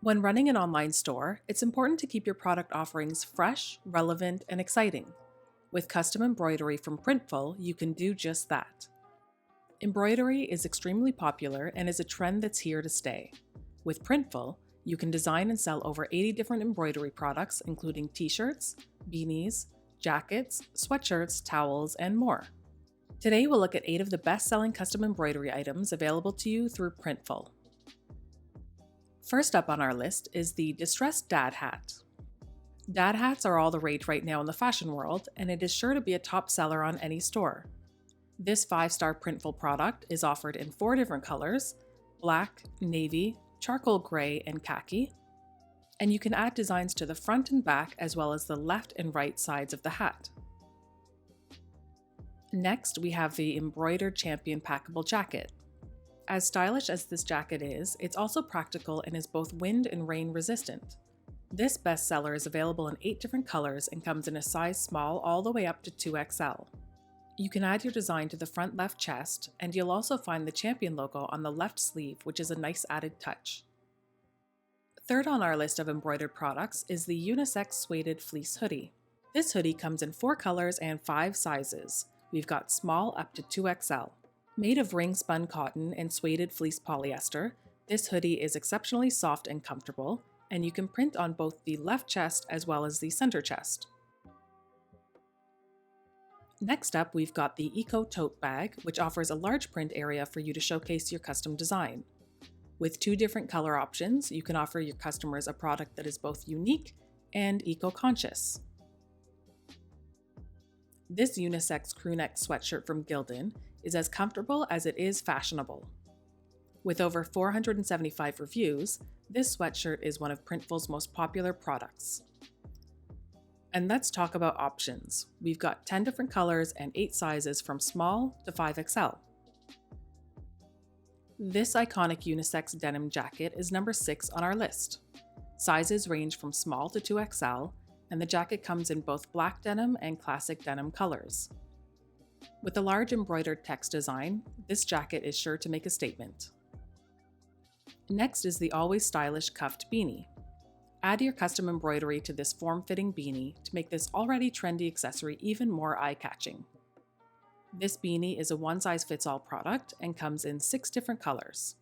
When running an online store, it's important to keep your product offerings fresh, relevant, and exciting. With custom embroidery from Printful, you can do just that. Embroidery is extremely popular and is a trend that's here to stay. With Printful, you can design and sell over 80 different embroidery products, including t-shirts, beanies, jackets, sweatshirts, towels, and more. Today, we'll look at 8 of the best-selling custom embroidery items available to you through Printful. First up on our list is the Distressed Dad Hat. Dad hats are all the rage right now in the fashion world, and it is sure to be a top seller on any store. This 5-star Printful product is offered in 4 different colors: black, navy, charcoal gray, and khaki. And you can add designs to the front and back as well as the left and right sides of the hat. Next, we have the Embroidered Champion Packable Jacket. As stylish as this jacket is, it's also practical and is both wind and rain resistant. This bestseller is available in 8 different colors and comes in a size small all the way up to 2XL. You can add your design to the front left chest, and you'll also find the Champion logo on the left sleeve, which is a nice added touch. Third on our list of embroidered products is the Unisex Sueded Fleece Hoodie. This hoodie comes in 4 colors and 5 sizes. We've got small up to 2XL. Made of ring-spun cotton and sueded fleece polyester, this hoodie is exceptionally soft and comfortable, and you can print on both the left chest as well as the center chest. Next up, we've got the Eco Tote bag, which offers a large print area for you to showcase your custom design. With 2 different color options, you can offer your customers a product that is both unique and eco-conscious. This unisex crewneck sweatshirt from Gildan is as comfortable as it is fashionable. With over 475 reviews, this sweatshirt is one of Printful's most popular products. And let's talk about options. We've got 10 different colors and 8 sizes from small to 5XL. This iconic unisex denim jacket is number 6 on our list. Sizes range from small to 2XL, and the jacket comes in both black denim and classic denim colors. With a large embroidered text design, this jacket is sure to make a statement. Next is the always stylish cuffed beanie. Add your custom embroidery to this form-fitting beanie to make this already trendy accessory even more eye-catching. This beanie is a one-size-fits-all product and comes in 6 different colors.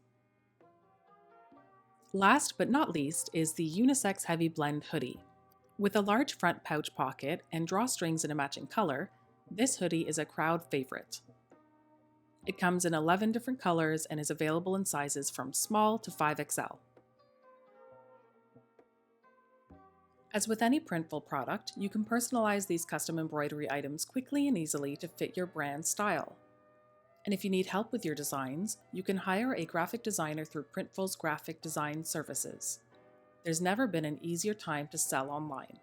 Last but not least is the Unisex Heavy Blend Hoodie. With a large front pouch pocket and drawstrings in a matching color, this hoodie is a crowd favorite. It comes in 11 different colors and is available in sizes from small to 5XL. As with any Printful product, you can personalize these custom embroidery items quickly and easily to fit your brand style. And if you need help with your designs, you can hire a graphic designer through Printful's graphic design services. There's never been an easier time to sell online.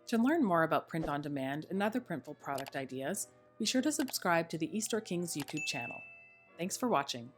To learn more about print on demand and other Printful product ideas, be sure to subscribe to the eStoreKings YouTube channel. Thanks for watching.